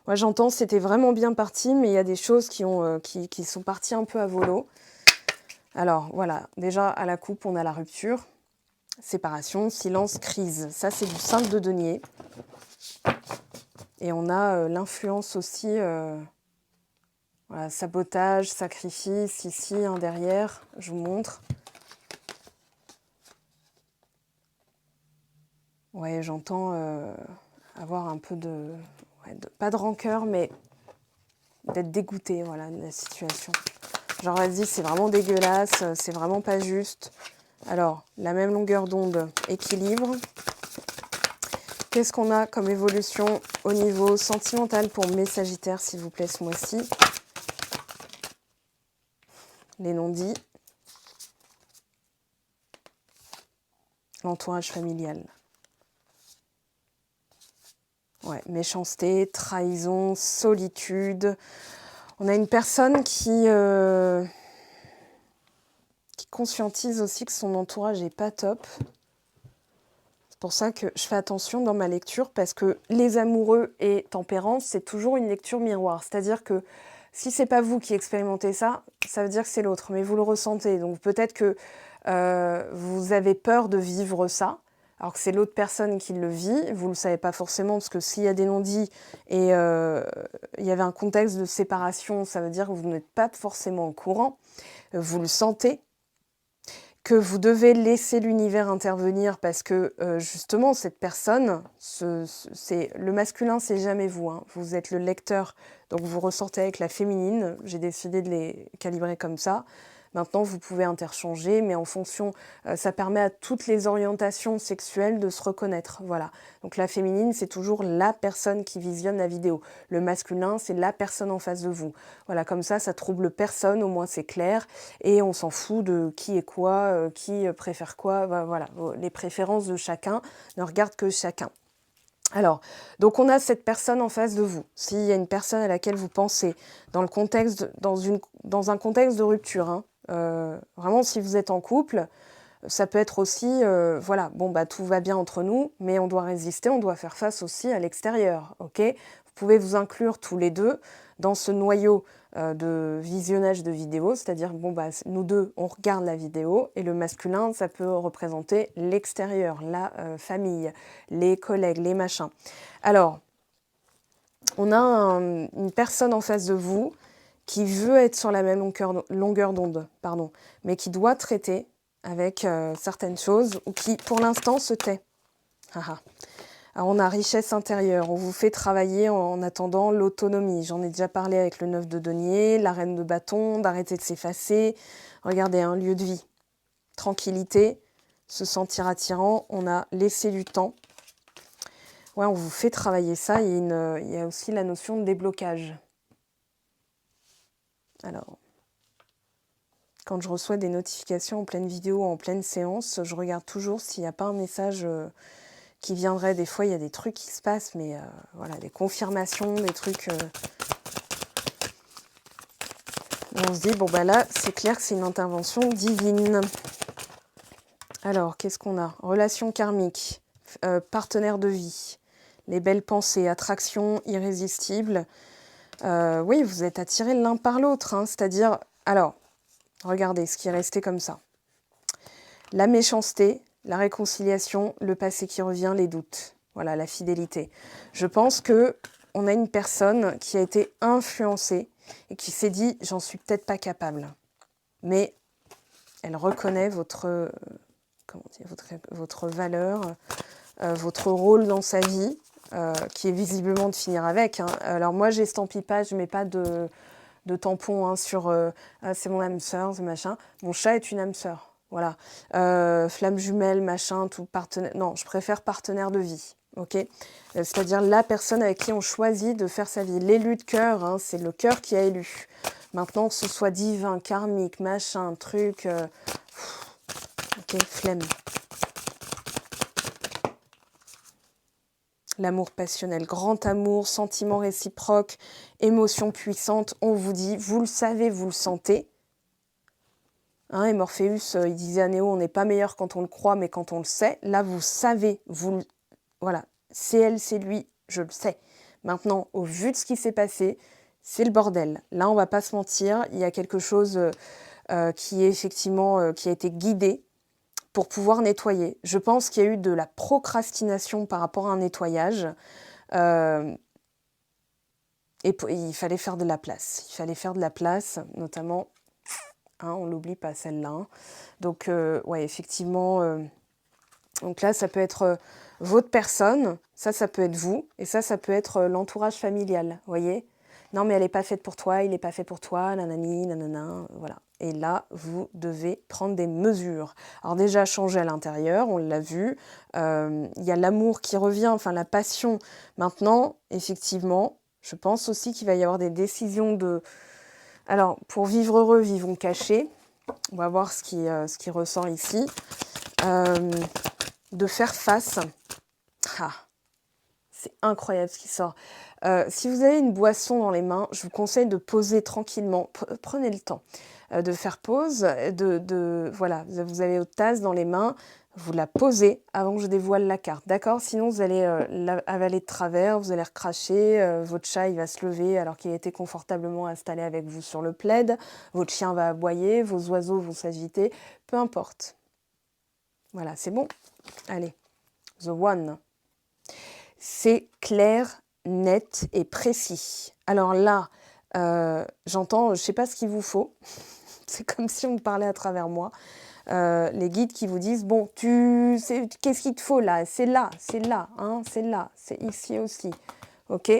moi, j'entends, c'était vraiment bien parti, mais il y a des choses qui sont parties un peu à volo. Alors, voilà, déjà, à la coupe, on a la rupture, séparation, silence, crise. Ça, c'est du 5 de denier. Et on a l'influence aussi, voilà, sabotage, sacrifice, ici, hein, derrière, je vous montre. Ouais, j'entends avoir un peu pas de rancœur, mais d'être dégoûtée, voilà, de la situation. Genre, vas-y, c'est vraiment dégueulasse, c'est vraiment pas juste. Alors, la même longueur d'onde, équilibre. Qu'est-ce qu'on a comme évolution au niveau sentimental pour mes Sagittaires, s'il vous plaît, ce mois-ci? Les non-dits. L'entourage familial. Ouais, méchanceté, trahison, solitude. On a une personne qui conscientise aussi que son entourage n'est pas top. pour ça que je fais attention dans ma lecture, parce que les amoureux et tempérance, c'est toujours une lecture miroir. C'est-à-dire que si c'est pas vous qui expérimentez ça, ça veut dire que c'est l'autre, mais vous le ressentez. Donc peut-être que vous avez peur de vivre ça, alors que c'est l'autre personne qui le vit. Vous ne le savez pas forcément, parce que s'il y a des non-dits et il y avait un contexte de séparation, ça veut dire que vous n'êtes pas forcément au courant. Vous le sentez, que vous devez laisser l'univers intervenir, parce que justement, cette personne, le masculin, c'est jamais vous, hein. Vous êtes le lecteur, donc vous ressortez avec la féminine. J'ai décidé de les calibrer comme ça. Maintenant, vous pouvez interchanger, mais en fonction, ça permet à toutes les orientations sexuelles de se reconnaître. Voilà. Donc la féminine, c'est toujours la personne qui visionne la vidéo. Le masculin, c'est la personne en face de vous. Voilà, comme ça trouble personne, au moins c'est clair, et on s'en fout de qui est quoi, qui préfère quoi. Voilà, les préférences de chacun ne regardent que chacun. Alors, donc on a cette personne en face de vous. S'il y a une personne à laquelle vous pensez, dans un contexte de rupture, hein, vraiment, si vous êtes en couple, ça peut être aussi, voilà, bon, bah, tout va bien entre nous, mais on doit résister, on doit faire face aussi à l'extérieur, ok ? Vous pouvez vous inclure tous les deux dans ce noyau de visionnage de vidéos, c'est-à-dire, bon, bah, nous deux, on regarde la vidéo, et le masculin, ça peut représenter l'extérieur, la famille, les collègues, les machins. Alors, on a une personne en face de vous qui veut être sur la même longueur d'onde, pardon, mais qui doit traiter avec certaines choses, ou qui, pour l'instant, se tait. Alors, on a richesse intérieure, on vous fait travailler en attendant l'autonomie. J'en ai déjà parlé avec le 9 de denier, la reine de bâton, d'arrêter de s'effacer. Regardez, un lieu de vie, tranquillité, se sentir attirant, on a laissé du temps. Ouais, on vous fait travailler ça, il y a aussi la notion de déblocage. Alors, quand je reçois des notifications en pleine vidéo, en pleine séance, je regarde toujours s'il n'y a pas un message qui viendrait. Des fois, il y a des trucs qui se passent, mais voilà, des confirmations, des trucs... on se dit, bon, bah là, c'est clair que c'est une intervention divine. Alors, qu'est-ce qu'on a ? Relation karmique, partenaire de vie, les belles pensées, attraction irrésistible. Oui, vous êtes attirés l'un par l'autre, hein, c'est-à-dire... Alors, regardez ce qui est resté comme ça. La méchanceté, la réconciliation, le passé qui revient, les doutes. Voilà, la fidélité. Je pense qu'on a une personne qui a été influencée et qui s'est dit « j'en suis peut-être pas capable ». Mais elle reconnaît votre valeur, votre rôle dans sa vie, qui est visiblement de finir avec, hein. Alors moi, j'estampille pas, je mets pas de tampon, hein, sur c'est mon âme sœur, ce machin. Mon chat est une âme sœur. Voilà. Flamme jumelle, machin, tout partenaire. Non, je préfère partenaire de vie. Ok, c'est-à-dire la personne avec qui on choisit de faire sa vie. L'élu de cœur, hein, c'est le cœur qui a élu. Maintenant, que ce soit divin, karmique, machin, truc. Ok, flemme. L'amour passionnel, grand amour, sentiment réciproque, émotion puissante. On vous dit, vous le savez, vous le sentez. Hein, et Morpheus, il disait à Néo, on n'est pas meilleur quand on le croit, mais quand on le sait. Là, vous savez, voilà, c'est elle, c'est lui, je le sais. Maintenant, au vu de ce qui s'est passé, c'est le bordel. Là, on va pas se mentir, il y a quelque chose qui est effectivement, qui a été guidé pour pouvoir nettoyer. Je pense qu'il y a eu de la procrastination par rapport à un nettoyage. Et il fallait faire de la place. Il fallait faire de la place, notamment... Hein, on l'oublie pas celle-là. Hein. Donc, ouais, effectivement, donc là, ça peut être votre personne, ça peut être vous, et ça peut être l'entourage familial, vous voyez ? Non, mais elle n'est pas faite pour toi, il n'est pas fait pour toi, nanani, nanana, voilà. Et là, vous devez prendre des mesures. Alors déjà, changer à l'intérieur, on l'a vu. Il y a l'amour qui revient, enfin la passion. Maintenant, effectivement, je pense aussi qu'il va y avoir des décisions de... Alors, pour vivre heureux, vivons cachés. On va voir ce qui ressort ici. De faire face. Ah, c'est incroyable ce qui sort. Si vous avez une boisson dans les mains, je vous conseille de poser tranquillement. Prenez le temps. de faire pause, voilà, vous avez votre tasse dans les mains, vous la posez avant que je dévoile la carte, d'accord? Sinon, vous allez avaler de travers, vous allez recracher, votre chat, il va se lever alors qu'il était confortablement installé avec vous sur le plaid, votre chien va aboyer, vos oiseaux vont s'agiter, peu importe. Voilà, c'est bon? Allez, the one. C'est clair, net et précis. Alors là, j'entends, je ne sais pas ce qu'il vous faut, c'est comme si on me parlait à travers moi. Les guides qui vous disent, bon, qu'est-ce qu'il te faut là, hein, c'est là, c'est ici aussi. Ok?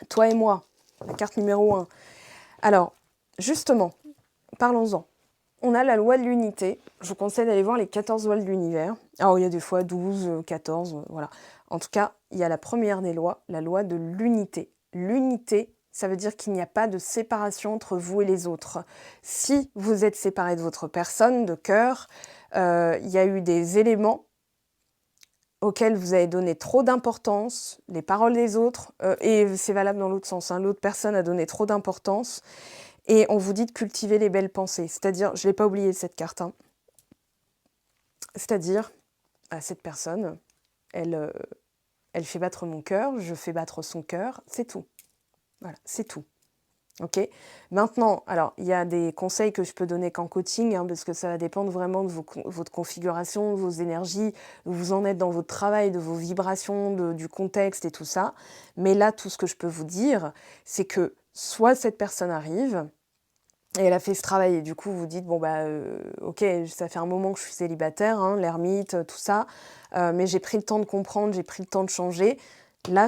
Toi et moi, la carte numéro 1. Alors, justement, parlons-en. On a la loi de l'unité. Je vous conseille d'aller voir les 14 lois de l'univers. Alors, il y a des fois 12, 14, voilà. En tout cas, il y a la première des lois, la loi de l'unité. L'unité, ça veut dire qu'il n'y a pas de séparation entre vous et les autres. Si vous êtes séparé de votre personne, de cœur, il y a eu des éléments auxquels vous avez donné trop d'importance, les paroles des autres, et c'est valable dans l'autre sens, hein, l'autre personne a donné trop d'importance, et on vous dit de cultiver les belles pensées. C'est-à-dire, je ne l'ai pas oublié cette carte, hein. C'est-à-dire, cette personne, elle fait battre mon cœur, je fais battre son cœur, c'est tout. Voilà, c'est tout. Ok. Maintenant, alors, il y a des conseils que je peux donner qu'en coaching, hein, parce que ça va dépendre vraiment de votre configuration, de vos énergies, où vous en êtes dans votre travail, de vos vibrations, du contexte et tout ça. Mais là, tout ce que je peux vous dire, c'est que soit cette personne arrive, et elle a fait ce travail, et du coup, vous dites, bon, bah, ok, ça fait un moment que je suis célibataire, hein, l'ermite, tout ça, mais j'ai pris le temps de comprendre, j'ai pris le temps de changer. Là,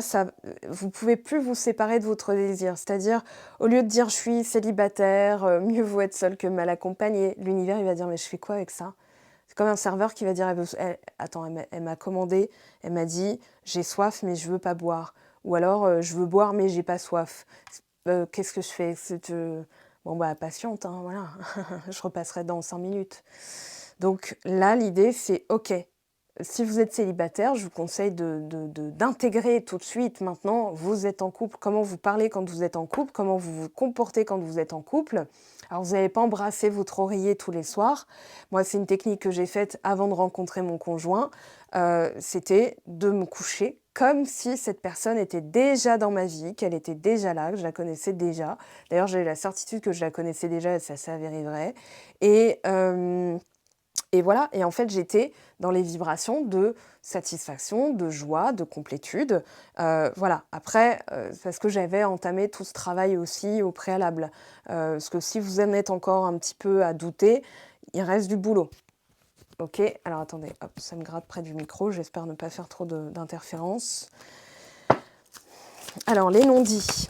vous pouvez plus vous séparer de votre désir. C'est-à-dire, au lieu de dire, je suis célibataire, mieux vaut être seul que mal accompagné, l'univers, il va dire, mais je fais quoi avec ça? C'est comme un serveur qui va dire, attends, elle m'a commandé, elle m'a dit, j'ai soif, mais je veux pas boire. Ou alors, je veux boire, mais j'ai pas soif. Qu'est-ce que je fais? Bon, bah, patiente, hein, voilà. Je repasserai dans 5 minutes. Donc là, l'idée, c'est, ok, si vous êtes célibataire, je vous conseille d'intégrer tout de suite, maintenant, vous êtes en couple, comment vous parlez quand vous êtes en couple, comment vous vous comportez quand vous êtes en couple. Alors, vous n'allez pas embrasser votre oreiller tous les soirs. Moi, c'est une technique que j'ai faite avant de rencontrer mon conjoint. C'était de me coucher comme si cette personne était déjà dans ma vie, qu'elle était déjà là, que je la connaissais déjà. D'ailleurs, j'avais la certitude que je la connaissais déjà et ça s'avérait vrai. Et voilà, et en fait, j'étais dans les vibrations de satisfaction, de joie, de complétude. Voilà, après, parce que j'avais entamé tout ce travail aussi au préalable. Parce que si vous en êtes encore un petit peu à douter, il reste du boulot. Ok, alors attendez, hop, ça me gratte près du micro, j'espère ne pas faire trop d'interférences. Alors, les non-dits.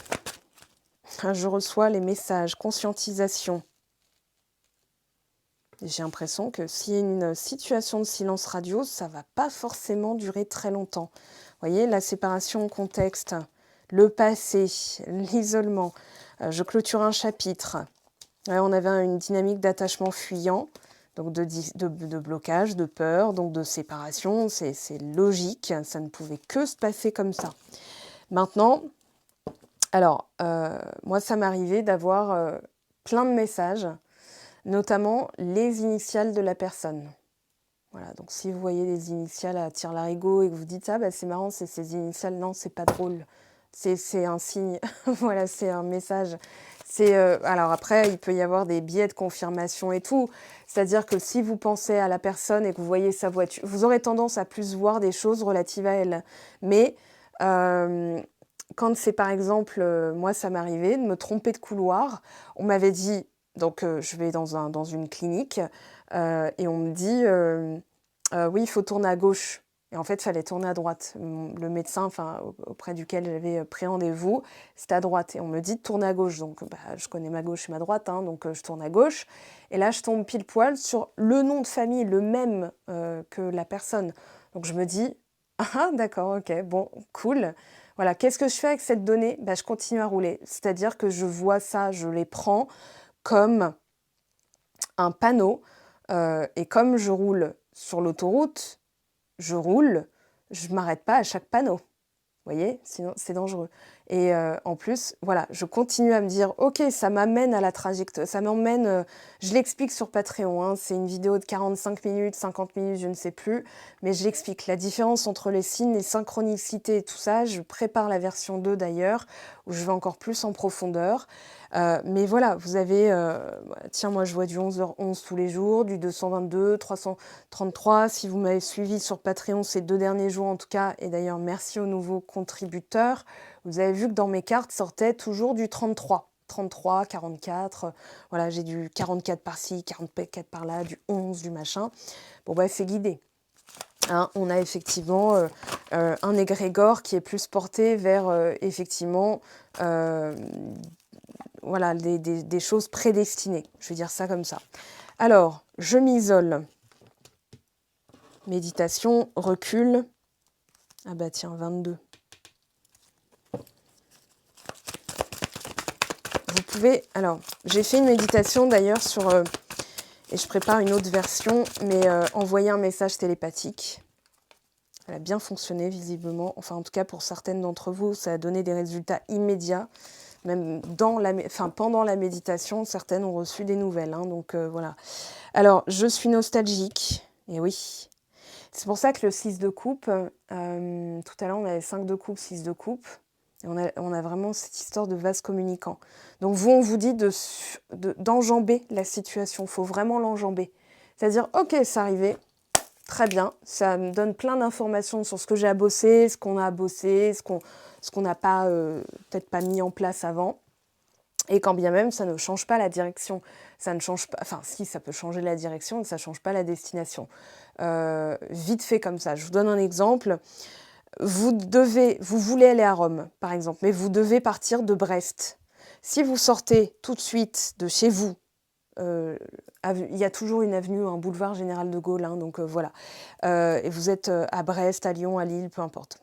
Je reçois les messages, conscientisation. J'ai l'impression que s'il y a une situation de silence radio, ça ne va pas forcément durer très longtemps. Vous voyez, la séparation, contexte, le passé, l'isolement. Je clôture un chapitre. On avait une dynamique d'attachement fuyant, donc de blocage, de peur, donc de séparation. C'est logique, ça ne pouvait que se passer comme ça. Maintenant, alors, moi, ça m'arrivait d'avoir plein de messages, notamment les initiales de la personne. Voilà, donc si vous voyez les initiales à tire-larigot et que vous dites « Ah, bah, c'est marrant, c'est ces initiales », non, c'est pas drôle. C'est un signe, voilà, c'est un message. Alors après, il peut y avoir des biais de confirmation et tout. C'est-à-dire que si vous pensez à la personne et que vous voyez sa voiture, vous aurez tendance à plus voir des choses relatives à elle. Mais quand c'est par exemple, moi ça m'arrivait de me tromper de couloir, on m'avait dit, donc je vais dans une clinique, et on me dit, oui, il faut tourner à gauche. Et en fait, il fallait tourner à droite. Le médecin auprès duquel j'avais pris rendez-vous, c'était à droite. Et on me dit de tourner à gauche. Donc, je connais ma gauche et ma droite, hein, donc je tourne à gauche. Et là, je tombe pile poil sur le nom de famille, le même que la personne. Donc, je me dis, ah, d'accord, ok, bon, cool. Voilà, qu'est-ce que je fais avec cette donnée? Je continue à rouler. C'est-à-dire que je vois ça, je les prends comme un panneau. Et comme je roule sur l'autoroute, je roule, je ne m'arrête pas à chaque panneau. Vous voyez, sinon c'est dangereux. Et en plus, voilà, je continue à me dire, ok, ça m'amène à la trajectoire, ça m'emmène, je l'explique sur Patreon, hein, c'est une vidéo de 45 minutes, 50 minutes, je ne sais plus, mais je l'explique. La différence entre les signes, les synchronicités et tout ça, je prépare la version 2 d'ailleurs, où je vais encore plus en profondeur. Mais voilà, vous avez, tiens, moi je vois du 11h11 tous les jours, du 222, 333. Si vous m'avez suivi sur Patreon ces 2 derniers jours en tout cas, et d'ailleurs merci aux nouveaux contributeurs, vous avez vu que dans mes cartes sortait toujours du 33. 33, 44, voilà, j'ai du 44 par-ci, 44 par-là, du 11, du machin. Bon, bah, c'est guidé. Hein, on a effectivement un égrégore qui est plus porté vers, effectivement, voilà, des choses prédestinées. Je vais dire ça comme ça. Alors, je m'isole. Méditation, recul. Ah bah tiens, 22. Vous pouvez... Alors, j'ai fait une méditation d'ailleurs sur... et je prépare une autre version, mais envoyer un message télépathique. Elle a bien fonctionné visiblement. Enfin, en tout cas, pour certaines d'entre vous, ça a donné des résultats immédiats. Même pendant la méditation, certaines ont reçu des nouvelles. Hein, donc voilà. Alors, je suis nostalgique. Et oui. C'est pour ça que le 6 de coupe, tout à l'heure, on avait 5 de coupe, 6 de coupe. Et on a vraiment cette histoire de vase communicant. Donc vous, on vous dit d'enjamber la situation. Il faut vraiment l'enjamber. C'est-à-dire, ok, c'est arrivé, très bien. Ça me donne plein d'informations sur ce que j'ai à bosser, ce qu'on a à bosser, ce qu'on n'a pas peut-être pas mis en place avant. Et quand bien même, ça ne change pas la direction. Ça ne change pas... Enfin, si, ça peut changer la direction, mais ça ne change pas la destination. Vite fait comme ça. Je vous donne un exemple. Vous voulez aller à Rome, par exemple, mais vous devez partir de Brest. Si vous sortez tout de suite de chez vous, il y a toujours une avenue, un boulevard Général de Gaulle, hein, donc voilà. Et vous êtes à Brest, à Lyon, à Lille, peu importe.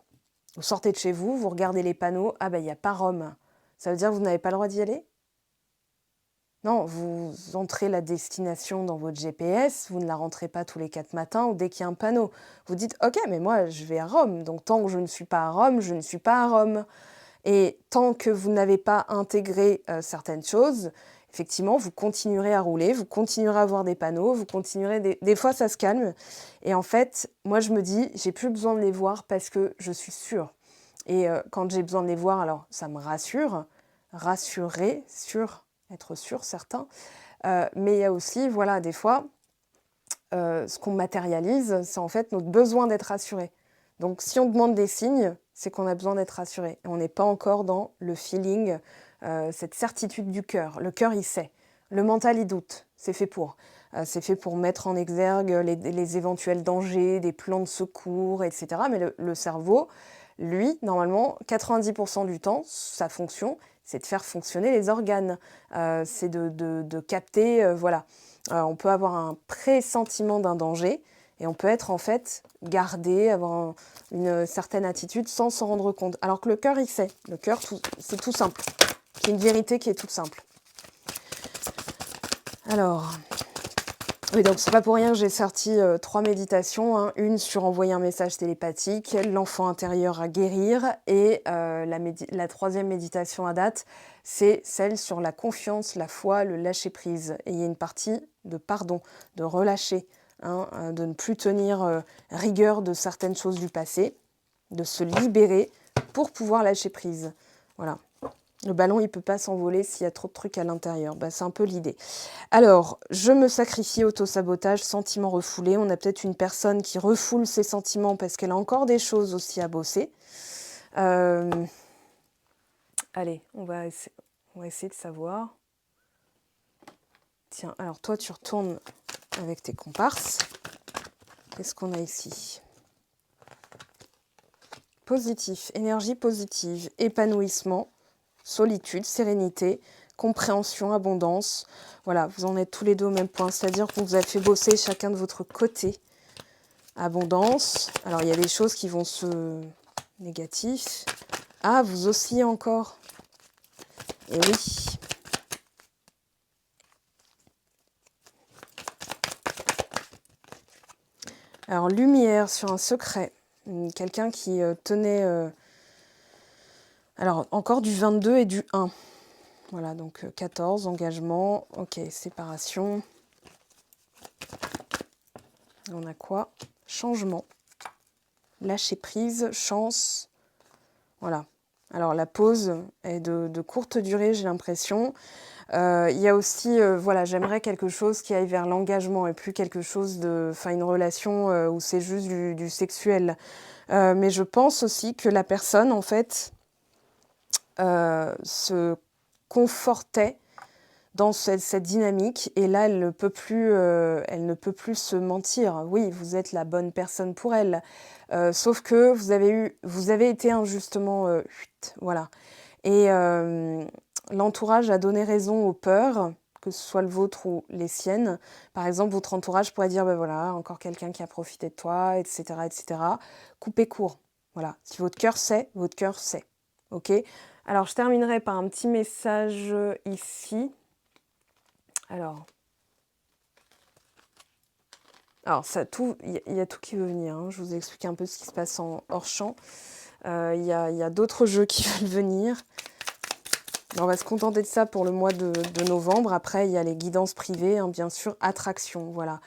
Vous sortez de chez vous, vous regardez les panneaux, ah ben il n'y a pas Rome. Ça veut dire que vous n'avez pas le droit d'y aller ? Non, vous entrez la destination dans votre GPS, vous ne la rentrez pas tous les 4 matins ou dès qu'il y a un panneau. Vous dites, ok, mais moi je vais à Rome, donc tant que je ne suis pas à Rome, je ne suis pas à Rome. Et tant que vous n'avez pas intégré certaines choses, effectivement, vous continuerez à rouler, vous continuerez à voir des panneaux, vous continuerez... Des fois, ça se calme. Et en fait, moi, je me dis, j'ai plus besoin de les voir parce que je suis sûre. Et quand j'ai besoin de les voir, alors, ça me rassure. Rassurer, être sûr, certain. Mais il y a aussi, voilà, des fois, ce qu'on matérialise, c'est en fait notre besoin d'être rassuré. Donc, si on demande des signes, c'est qu'on a besoin d'être rassuré. Et on n'est pas encore dans le feeling, cette certitude du cœur. Le cœur, il sait. Le mental, il doute. C'est fait pour. C'est fait pour mettre en exergue les éventuels dangers, des plans de secours, etc. Mais le cerveau, lui, normalement, 90% du temps, sa fonction, c'est de faire fonctionner les organes. C'est de capter, voilà. On peut avoir un pressentiment d'un danger et on peut être en fait gardé, avoir une certaine attitude sans s'en rendre compte. Alors que le cœur, il sait. Le cœur, c'est tout simple. C'est une vérité qui est toute simple. Alors, oui, donc c'est pas pour rien que j'ai sorti 3 méditations. Hein. Une sur envoyer un message télépathique, l'enfant intérieur à guérir. Et la troisième méditation à date, c'est celle sur la confiance, la foi, le lâcher-prise. Et il y a une partie de pardon, de relâcher, hein, de ne plus tenir rigueur de certaines choses du passé, de se libérer pour pouvoir lâcher prise. Voilà. Le ballon, il ne peut pas s'envoler s'il y a trop de trucs à l'intérieur. C'est un peu l'idée. Alors, je me sacrifie, auto-sabotage, sentiments refoulés. On a peut-être une personne qui refoule ses sentiments parce qu'elle a encore des choses aussi à bosser. Allez, on va essayer de savoir. Tiens, alors toi, tu retournes avec tes comparses. Qu'est-ce qu'on a ici ? Positif, énergie positive, épanouissement, solitude, sérénité, compréhension, abondance. Voilà, vous en êtes tous les deux au même point. C'est-à-dire qu'on vous a fait bosser chacun de votre côté. Abondance. Alors, il y a des choses qui vont se... Négatif. Ah, vous oscillez encore. Et oui. Alors, lumière sur un secret. Quelqu'un qui tenait Alors, encore du 22 et du 1. Voilà, donc 14, engagement, ok, séparation. On a quoi? Changement, lâcher prise, chance. Voilà. Alors, la pause est de courte durée, j'ai l'impression. Il y a aussi, voilà, j'aimerais quelque chose qui aille vers l'engagement et plus quelque chose de... Enfin, une relation où c'est juste du sexuel. Mais je pense aussi que la personne, en fait, se confortait dans cette dynamique et là, elle ne peut plus se mentir. Oui, vous êtes la bonne personne pour elle. Sauf que vous avez été injustement... voilà. Et l'entourage a donné raison aux peurs, que ce soit le vôtre ou les siennes. Par exemple, votre entourage pourrait dire, ben voilà, encore quelqu'un qui a profité de toi, etc., etc. Coupez court. Voilà. Si votre cœur sait, votre cœur sait. OK? Alors, je terminerai par un petit message ici. Alors, il y a tout qui veut venir. Hein. Je vous explique un peu ce qui se passe en hors champ. Il y a d'autres jeux qui veulent venir. On va se contenter de ça pour le mois de novembre. Après, il y a les guidances privées, hein, bien sûr, attraction, voilà.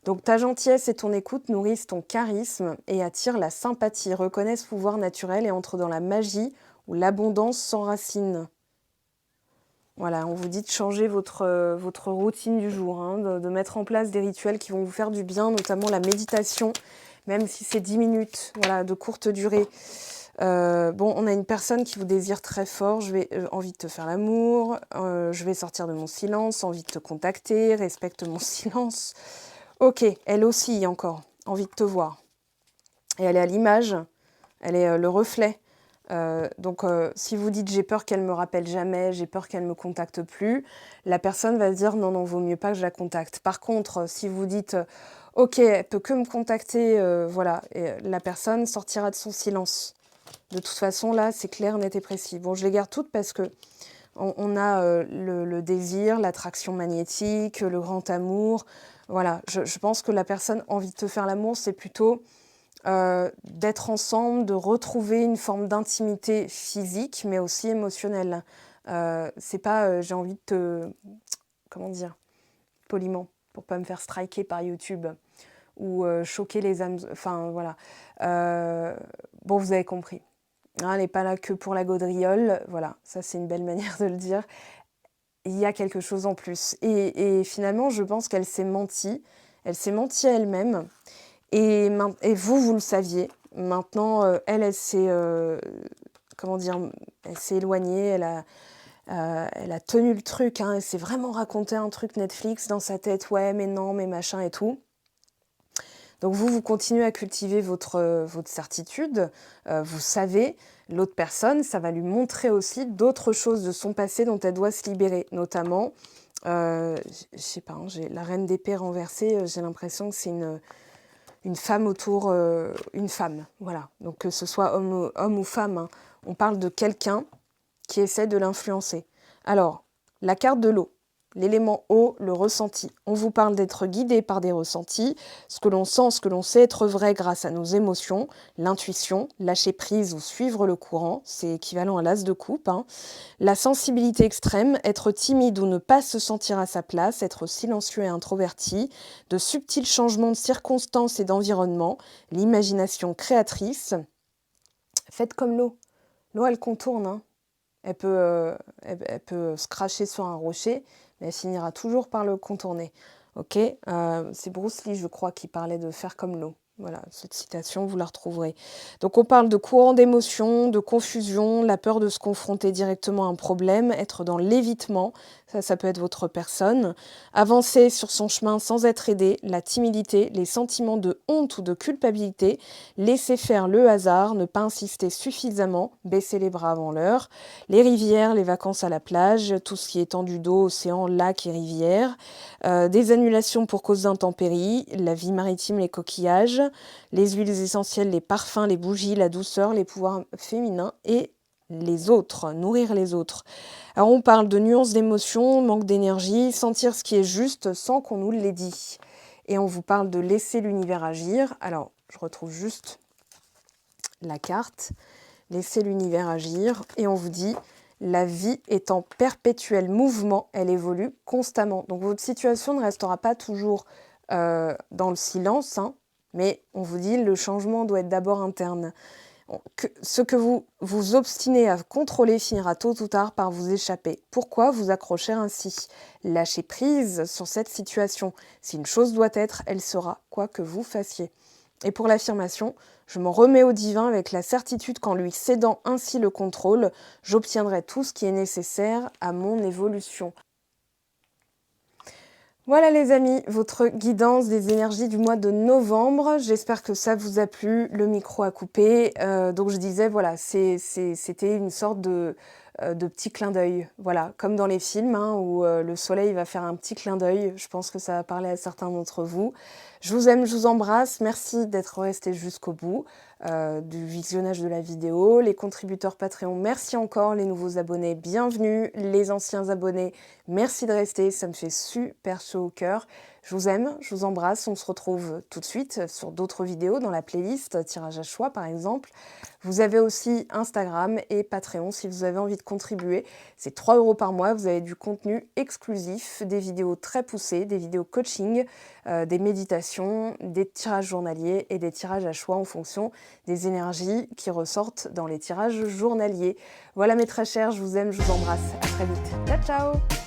Donc, ta gentillesse et ton écoute nourrissent ton charisme et attirent la sympathie, reconnaissent ce pouvoir naturel et entrent dans la magie où l'abondance s'enracine. Voilà, on vous dit de changer votre routine du jour, hein, de mettre en place des rituels qui vont vous faire du bien, notamment la méditation, même si c'est 10 minutes, voilà, de courte durée. Bon, on a une personne qui vous désire très fort, je vais envie de te faire l'amour, je vais sortir de mon silence, envie de te contacter, respecte mon silence. Ok, elle aussi encore, envie de te voir. Et elle est à l'image, elle est le reflet. Donc, si vous dites j'ai peur qu'elle me rappelle jamais, j'ai peur qu'elle me contacte plus, la personne va se dire non, vaut mieux pas que je la contacte. Par contre, si vous dites ok, elle peut que me contacter, voilà, et la personne sortira de son silence. De toute façon, là, c'est clair, net et précis. Bon, je les garde toutes parce que on a le désir, l'attraction magnétique, le grand amour. Voilà, je pense que la personne envie de te faire l'amour, c'est plutôt d'être ensemble, de retrouver une forme d'intimité physique, mais aussi émotionnelle. C'est pas j'ai envie de te... Comment dire? Poliment, pour pas me faire striker par YouTube ou choquer les âmes... Enfin, voilà. Bon, vous avez compris. Hein, elle n'est pas là que pour la gaudriole. Voilà, ça c'est une belle manière de le dire. Il y a quelque chose en plus. Et finalement, je pense qu'elle s'est mentie. Elle s'est mentie à elle-même. Et vous le saviez. Maintenant, elle s'est... comment dire? Elle s'est éloignée. Elle a tenu le truc. Hein, elle s'est vraiment raconté un truc Netflix dans sa tête. Ouais, mais non, mais machin et tout. Donc vous continuez à cultiver votre certitude, vous savez, l'autre personne, ça va lui montrer aussi d'autres choses de son passé dont elle doit se libérer, notamment, je sais pas, hein, j'ai la reine d'épée renversée, j'ai l'impression que c'est une femme autour, une femme, voilà. Donc que ce soit homme ou femme, hein, on parle de quelqu'un qui essaie de l'influencer. Alors, la carte de l'eau. L'élément eau, le ressenti. On vous parle d'être guidé par des ressentis, ce que l'on sent, ce que l'on sait être vrai grâce à nos émotions, l'intuition, lâcher prise ou suivre le courant, c'est équivalent à l'as de coupe. Hein. La sensibilité extrême, être timide ou ne pas se sentir à sa place, être silencieux et introverti, de subtils changements de circonstances et d'environnement, l'imagination créatrice. Faites comme l'eau. L'eau, elle contourne, hein. Elle peut se cracher sur un rocher, mais elle finira toujours par le contourner. Ok, c'est Bruce Lee, je crois, qui parlait de faire comme l'eau. Voilà, cette citation, vous la retrouverez. Donc on parle de courant d'émotions, de confusion, la peur de se confronter directement à un problème, être dans l'évitement, ça peut être votre personne, avancer sur son chemin sans être aidé, la timidité, les sentiments de honte ou de culpabilité, laisser faire le hasard, ne pas insister suffisamment, baisser les bras avant l'heure, les rivières, les vacances à la plage, tout ce qui est étendue d'eau, océan, lacs et rivières, des annulations pour cause d'intempéries, la vie maritime, les coquillages, les huiles essentielles, les parfums, les bougies, la douceur, les pouvoirs féminins et les autres, nourrir les autres. Alors on parle de nuances d'émotions, manque d'énergie, sentir ce qui est juste sans qu'on nous l'ait dit. Et on vous parle de laisser l'univers agir. Alors, je retrouve juste la carte. Laissez l'univers agir. Et on vous dit, la vie est en perpétuel mouvement, elle évolue constamment. Donc votre situation ne restera pas toujours dans le silence, hein, mais on vous dit, le changement doit être d'abord interne. Ce que vous vous obstinez à contrôler finira tôt ou tard par vous échapper. Pourquoi vous accrocher ainsi? Lâchez prise sur cette situation. Si une chose doit être, elle sera, quoi que vous fassiez. Et pour l'affirmation, je m'en remets au divin avec la certitude qu'en lui cédant ainsi le contrôle, j'obtiendrai tout ce qui est nécessaire à mon évolution. Voilà les amis, votre guidance des énergies du mois de novembre. J'espère que ça vous a plu. Le micro a coupé. Donc je disais, voilà, c'était une sorte de petit clin d'œil. Voilà, comme dans les films hein, où le soleil va faire un petit clin d'œil. Je pense que ça va parler à certains d'entre vous. Je vous aime, je vous embrasse. Merci d'être resté jusqu'au bout du visionnage de la vidéo. Les contributeurs Patreon, merci encore. Les nouveaux abonnés, bienvenue. Les anciens abonnés, merci de rester. Ça me fait super chaud au cœur. Je vous aime, je vous embrasse. On se retrouve tout de suite sur d'autres vidéos dans la playlist tirage à choix par exemple. Vous avez aussi Instagram et Patreon si vous avez envie de contribuer. C'est 3 € par mois. Vous avez du contenu exclusif, des vidéos très poussées, des vidéos coaching, des méditations, des tirages journaliers et des tirages à choix en fonction des énergies qui ressortent dans les tirages journaliers. Voilà mes très chers, je vous aime, je vous embrasse. À très vite. Ciao, ciao!